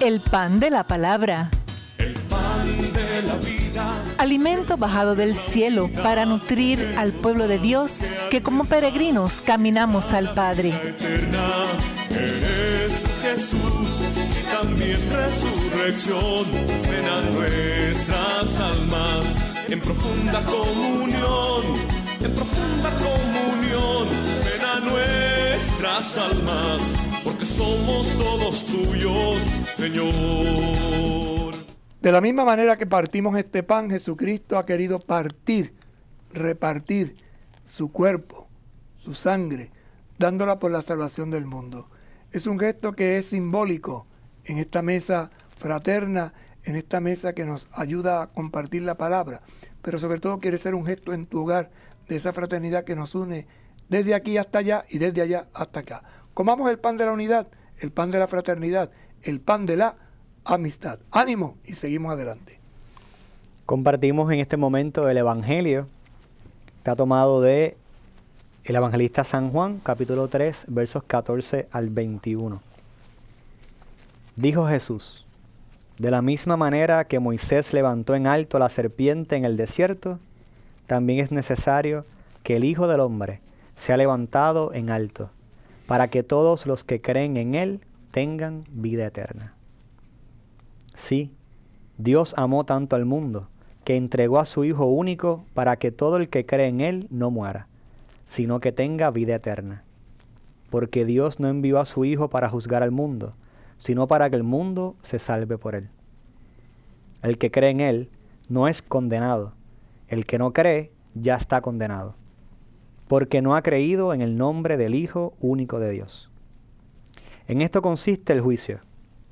El pan de la palabra. El pan de la vida. Alimento bajado del cielo para nutrir al pueblo de Dios que como peregrinos caminamos al Padre. Eterna eres Jesús, también resurrección. Ven a nuestras almas en profunda comunión, en profunda comunión. Ven a nuestras almas, porque somos todos tuyos, Señor. De la misma manera que partimos este pan, Jesucristo ha querido repartir su cuerpo, su sangre, dándola por la salvación del mundo. Es un gesto que es simbólico en esta mesa fraterna, en esta mesa que nos ayuda a compartir la palabra, pero sobre todo quiere ser un gesto en tu hogar de esa fraternidad que nos une desde aquí hasta allá y desde allá hasta acá. Comamos el pan de la unidad, el pan de la fraternidad, el pan de la amistad. Ánimo y seguimos adelante. Compartimos en este momento el Evangelio. Está tomado de el evangelista San Juan, capítulo 3, versos 14 al 21. Dijo Jesús: de la misma manera que Moisés levantó en alto la serpiente en el desierto, también es necesario que el Hijo del Hombre sea levantado en alto, para que todos los que creen en Él tengan vida eterna. Sí, Dios amó tanto al mundo, que entregó a su Hijo único para que todo el que cree en Él no muera, sino que tenga vida eterna. Porque Dios no envió a su Hijo para juzgar al mundo, sino para que el mundo se salve por Él. El que cree en Él no es condenado, el que no cree ya está condenado, porque no ha creído en el nombre del Hijo único de Dios. En esto consiste el juicio.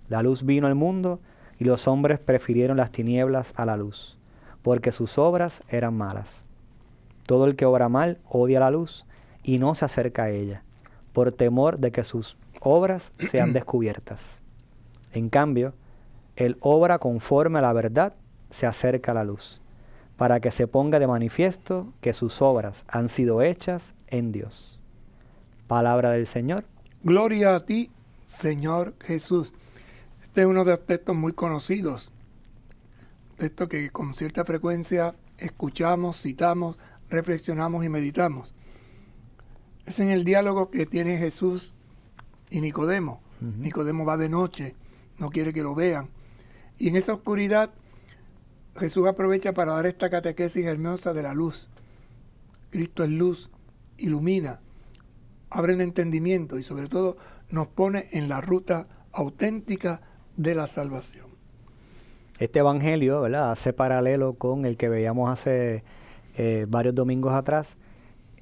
La luz vino al mundo, y los hombres prefirieron las tinieblas a la luz, porque sus obras eran malas. Todo el que obra mal odia la luz, y no se acerca a ella, por temor de que sus obras sean descubiertas. En cambio, el obra conforme a la verdad se acerca a la luz, para que se ponga de manifiesto que sus obras han sido hechas en Dios. Palabra del Señor. Gloria a ti, Señor Jesús. Este es uno de los textos muy conocidos, textos que con cierta frecuencia escuchamos, citamos, reflexionamos y meditamos. Es en el diálogo que tiene Jesús y Nicodemo. Nicodemo va de noche, no quiere que lo vean. Y en esa oscuridad Jesús aprovecha para dar esta catequesis hermosa de la luz. Cristo es luz, ilumina, abre el entendimiento y sobre todo nos pone en la ruta auténtica de la salvación. Este evangelio, ¿verdad?, hace paralelo con el que veíamos hace varios domingos atrás,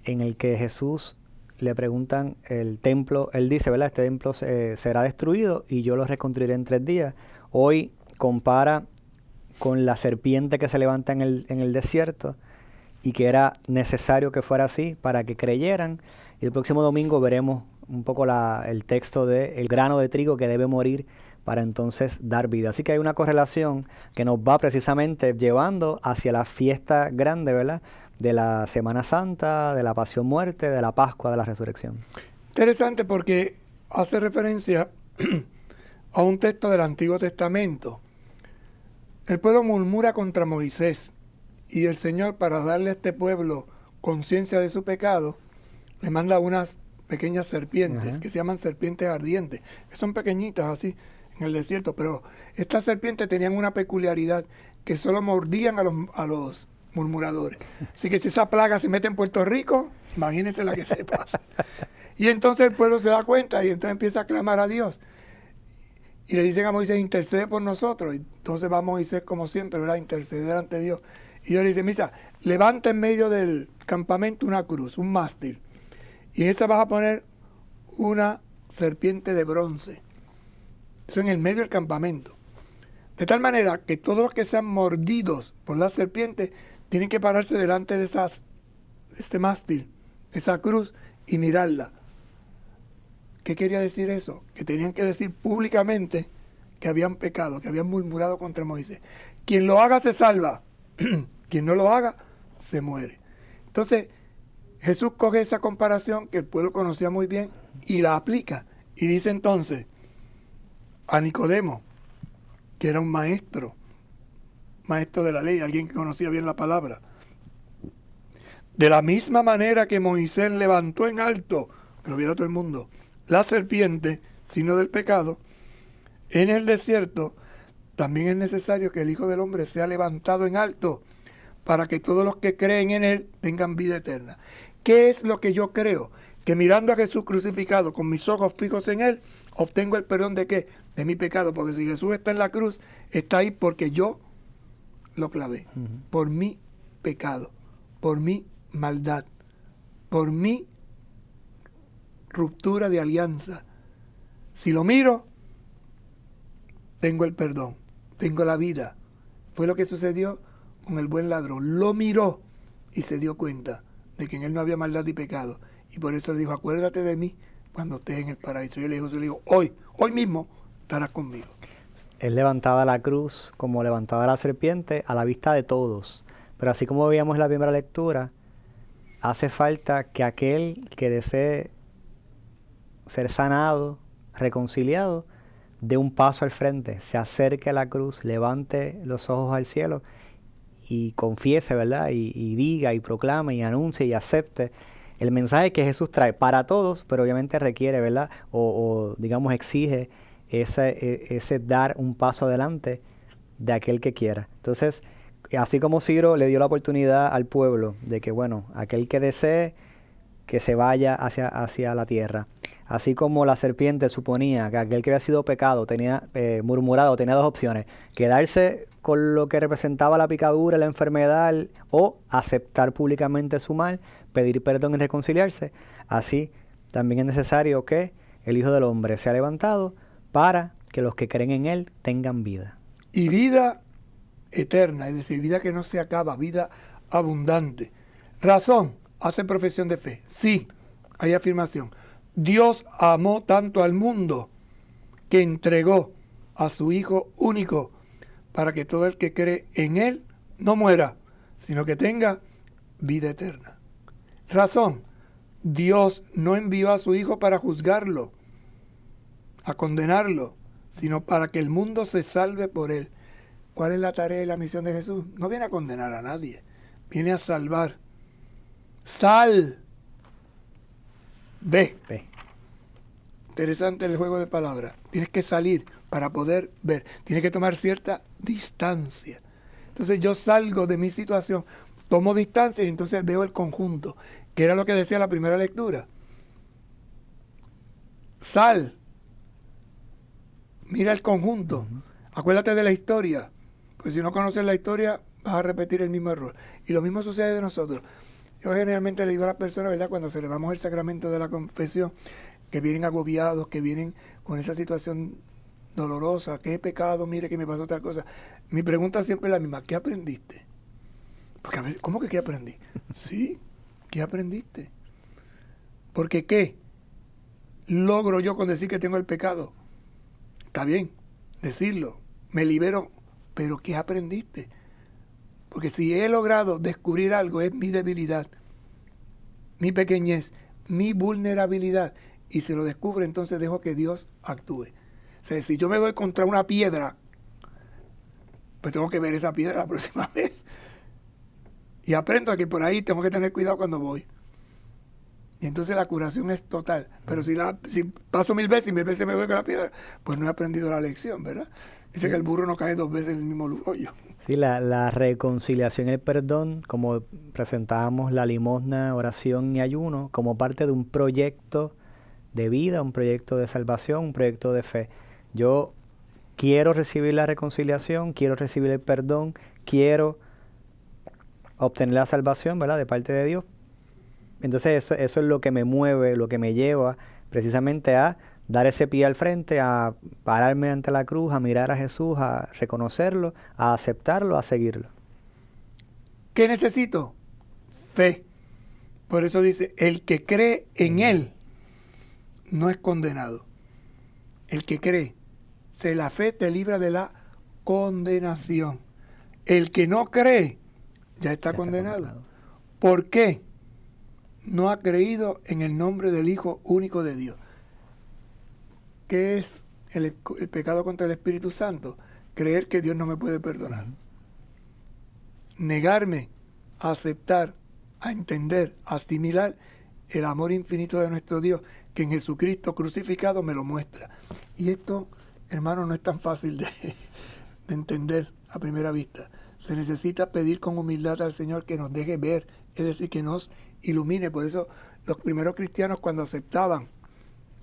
en el que Jesús le preguntan el templo, él dice, ¿verdad?, este templo será destruido y yo lo reconstruiré en 3 días. Hoy compara con la serpiente que se levanta en el desierto y que era necesario que fuera así para que creyeran. Y el próximo domingo veremos un poco el texto de el grano de trigo que debe morir para entonces dar vida. Así que hay una correlación que nos va precisamente llevando hacia la fiesta grande, ¿verdad?, de la Semana Santa, de la Pasión Muerte, de la Pascua, de la Resurrección. Interesante porque hace referencia a un texto del Antiguo Testamento. El pueblo murmura contra Moisés y el Señor, para darle a este pueblo conciencia de su pecado, le manda unas pequeñas serpientes que se llaman serpientes ardientes, que son pequeñitas así en el desierto, pero estas serpientes tenían una peculiaridad, que solo mordían a los murmuradores. Así que si esa plaga se mete en Puerto Rico, imagínense la que se pasa. Y entonces el pueblo se da cuenta y entonces empieza a clamar a Dios. Y le dicen a Moisés, intercede por nosotros. Y entonces va Moisés, como siempre, ¿verdad?, interceder ante Dios. Y Dios le dice, mira, levanta en medio del campamento una cruz, un mástil. Y en esa vas a poner una serpiente de bronce. Eso en el medio del campamento. De tal manera que todos los que sean mordidos por la serpiente tienen que pararse delante de este mástil, esa cruz, y mirarla. ¿Qué quería decir eso? Que tenían que decir públicamente que habían pecado, que habían murmurado contra Moisés. Quien lo haga se salva, quien no lo haga se muere. Entonces, Jesús coge esa comparación que el pueblo conocía muy bien y la aplica. Y dice entonces a Nicodemo, que era un maestro de la ley, alguien que conocía bien la palabra. De la misma manera que Moisés levantó en alto, que lo viera todo el mundo, la serpiente, signo del pecado, en el desierto, también es necesario que el Hijo del Hombre sea levantado en alto, para que todos los que creen en Él tengan vida eterna. ¿Qué es lo que yo creo? Que mirando a Jesús crucificado, con mis ojos fijos en Él, obtengo el perdón ¿de qué? De mi pecado, porque si Jesús está en la cruz, está ahí porque yo lo clavé, por mi pecado, por mi maldad, por mi ruptura de alianza. Si lo miro, tengo el perdón, tengo la vida. Fue lo que sucedió con el buen ladrón. Lo miró y se dio cuenta de que en él no había maldad y pecado. Y por eso le dijo, acuérdate de mí cuando estés en el paraíso. Y él le dijo, hoy mismo estarás conmigo. Él levantaba la cruz como levantaba la serpiente a la vista de todos. Pero así como veíamos en la primera lectura, hace falta que aquel que desee ser sanado, reconciliado, dé un paso al frente, se acerque a la cruz, levante los ojos al cielo y confiese, ¿verdad? Y diga y proclame y anuncie y acepte el mensaje que Jesús trae para todos, pero obviamente requiere, ¿verdad? O digamos exige ese dar un paso adelante de aquel que quiera. Entonces, así como Ciro le dio la oportunidad al pueblo de que, bueno, aquel que desee que se vaya hacia la tierra. Así como la serpiente suponía que aquel que había sido pecado, murmurado, tenía dos opciones: quedarse con lo que representaba la picadura, la enfermedad, o aceptar públicamente su mal, pedir perdón y reconciliarse. Así también es necesario que el Hijo del Hombre sea levantado para que los que creen en Él tengan vida. Y vida eterna, es decir, vida que no se acaba, vida abundante. Razón, hace profesión de fe. Sí, hay afirmación. Dios amó tanto al mundo que entregó a su Hijo único para que todo el que cree en Él no muera, sino que tenga vida eterna. Razón, Dios no envió a su Hijo para juzgarlo, a condenarlo, sino para que el mundo se salve por Él. ¿Cuál es la tarea y la misión de Jesús? No viene a condenar a nadie, viene a salvar. Sal. Ve. Interesante el juego de palabras. Tienes que salir para poder ver. Tienes que tomar cierta distancia. Entonces yo salgo de mi situación, tomo distancia y entonces veo el conjunto, que era lo que decía la primera lectura. Sal. Mira el conjunto. Acuérdate de la historia. Pues si no conoces la historia, vas a repetir el mismo error. Y lo mismo sucede de nosotros. Yo generalmente le digo a las personas, ¿verdad?, cuando celebramos el sacramento de la confesión, que vienen agobiados, que vienen con esa situación dolorosa, ¿qué pecado? Mire que me pasó tal cosa. Mi pregunta siempre es la misma, ¿qué aprendiste? Porque a veces, ¿cómo que qué aprendí? Sí, ¿qué aprendiste? Porque ¿qué logro yo con decir que tengo el pecado? Está bien, decirlo, me libero, pero ¿qué aprendiste? Porque si he logrado descubrir algo, es mi debilidad, mi pequeñez, mi vulnerabilidad. Y si lo descubro, entonces dejo que Dios actúe. O sea, si yo me doy contra una piedra, pues tengo que ver esa piedra la próxima vez. Y aprendo a que por ahí tengo que tener cuidado cuando voy. Y entonces la curación es total. Pero si paso 1000 veces y 1000 veces me doy con la piedra, pues no he aprendido la lección, ¿verdad? Dice que el burro no cae 2 veces en el mismo hoyo. Sí, la reconciliación y el perdón, como presentábamos la limosna, oración y ayuno, como parte de un proyecto de vida, un proyecto de salvación, un proyecto de fe. Yo quiero recibir la reconciliación, quiero recibir el perdón, quiero obtener la salvación, ¿verdad?, de parte de Dios. Entonces eso es lo que me mueve, lo que me lleva precisamente a dar ese pie al frente, a pararme ante la cruz, a mirar a Jesús, a reconocerlo, a aceptarlo, a seguirlo. ¿Qué necesito? Fe. Por eso dice, el que cree en Él no es condenado. El que cree, la fe te libra de la condenación. El que no cree, ya está condenado. ¿Por qué? No ha creído en el nombre del Hijo único de Dios. ¿Qué es el pecado contra el Espíritu Santo? creer que Dios no me puede perdonar. Negarme a aceptar, a entender, a asimilar el amor infinito de nuestro Dios, que en Jesucristo crucificado me lo muestra. Y esto, hermano, no es tan fácil de entender a primera vista. Se necesita pedir con humildad al Señor que nos deje ver, es decir, que nos ilumine. Por eso los primeros cristianos, cuando aceptaban,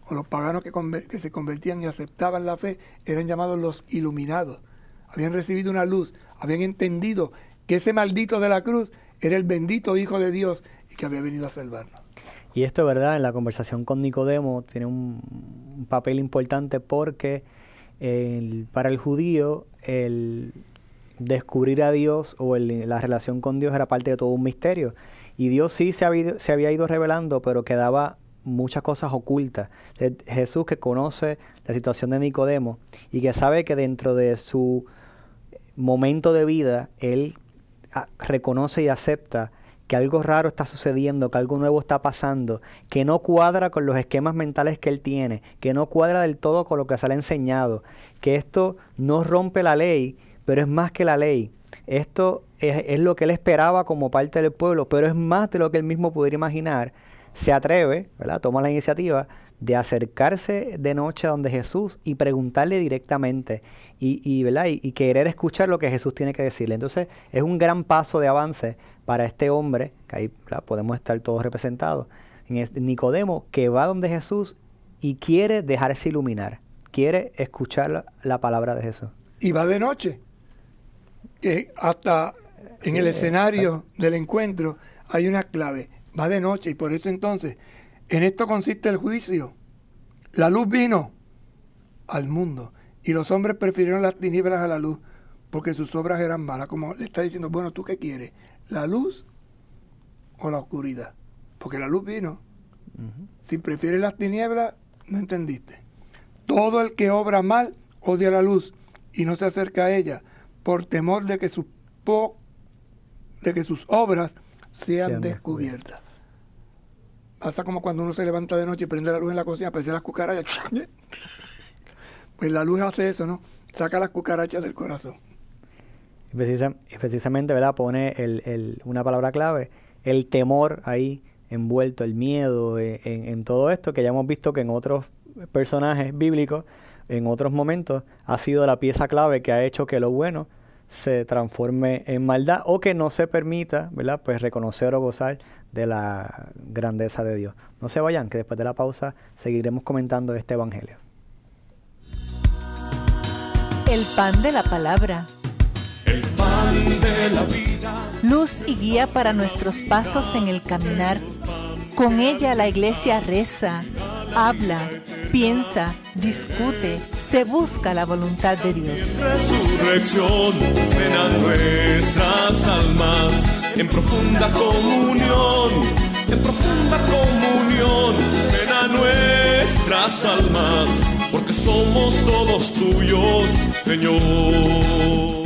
o los paganos que se convertían y aceptaban la fe, eran llamados los iluminados. Habían recibido una luz, habían entendido que ese maldito de la cruz era el bendito Hijo de Dios y que había venido a salvarnos. Y esto, ¿verdad? En la conversación con Nicodemo tiene un papel importante porque para el judío el descubrir a Dios o la relación con Dios era parte de todo un misterio. Y Dios sí se había ido revelando, pero quedaba muchas cosas ocultas. Jesús, que conoce la situación de Nicodemo y que sabe que dentro de su momento de vida, él reconoce y acepta que algo raro está sucediendo, que algo nuevo está pasando, que no cuadra con los esquemas mentales que él tiene, que no cuadra del todo con lo que se le ha enseñado, que esto no rompe la ley, pero es más que la ley. Esto es lo que él esperaba como parte del pueblo, pero es más de lo que él mismo pudiera imaginar. Se atreve, ¿verdad? Toma la iniciativa de acercarse de noche a donde Jesús y preguntarle directamente ¿verdad? Y querer escuchar lo que Jesús tiene que decirle. Entonces es un gran paso de avance para este hombre, que ahí, ¿verdad?, podemos estar todos representados, en Nicodemo, que va donde Jesús y quiere dejarse iluminar, quiere escuchar la palabra de Jesús. Y va de noche. Hasta en el escenario del encuentro hay una clave. Va de noche, y por eso entonces, en esto consiste el juicio. La luz vino al mundo, y los hombres prefirieron las tinieblas a la luz, porque sus obras eran malas. Como le está diciendo, bueno, ¿tú qué quieres? ¿La luz o la oscuridad? Porque la luz vino. Si prefieres las tinieblas, no entendiste. Todo el que obra mal odia la luz y no se acerca a ella, por temor de que sus obras sean descubiertas. Pasa como cuando uno se levanta de noche y prende la luz en la cocina, aparecen las cucarachas. Pues la luz hace eso, ¿no? Saca las cucarachas del corazón. Precisamente, ¿verdad?, pone una palabra clave, el temor ahí envuelto, el miedo en todo esto, que ya hemos visto que en otros personajes bíblicos, en otros momentos, ha sido la pieza clave que ha hecho que lo bueno se transforme en maldad, o que no se permita, ¿verdad?, pues reconocer o gozar de la grandeza de Dios. No se vayan, que después de la pausa seguiremos comentando este evangelio. El pan de la palabra. El pan de la vida. Luz y guía para nuestros pasos en el caminar. Con ella la iglesia reza, habla, piensa, discute, se busca la voluntad de Dios. Resurrección, ven a nuestras almas en profunda comunión, ven a nuestras almas, porque somos todos tuyos, Señor.